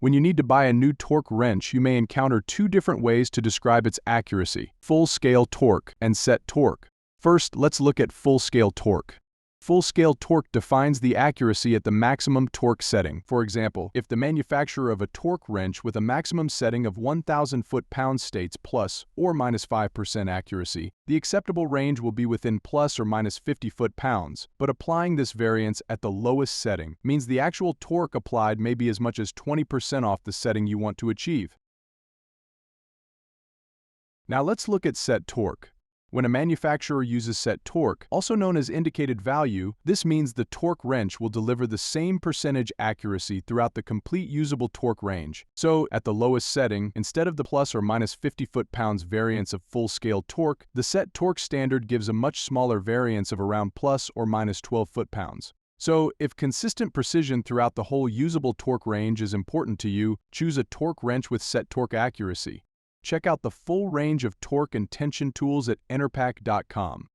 When you need to buy a new torque wrench, you may encounter two different ways to describe its accuracy: full-scale torque and set torque. First, let's look at full-scale torque. Full-scale torque defines the accuracy at the maximum torque setting. For example, if the manufacturer of a torque wrench with a maximum setting of 1,000 foot-pounds states plus or minus 5% accuracy, the acceptable range will be within plus or minus 50 foot-pounds. But applying this variance at the lowest setting means the actual torque applied may be as much as 20% off the setting you want to achieve. Now let's look at set torque. When a manufacturer uses set torque, also known as indicated value, this means the torque wrench will deliver the same percentage accuracy throughout the complete usable torque range. So, at the lowest setting, instead of the plus or minus 50 foot-pounds variance of full-scale torque, the set torque standard gives a much smaller variance of around plus or minus 12 foot-pounds. So, if consistent precision throughout the whole usable torque range is important to you, choose a torque wrench with set torque accuracy. Check out the full range of torque and tension tools at Enerpac.com.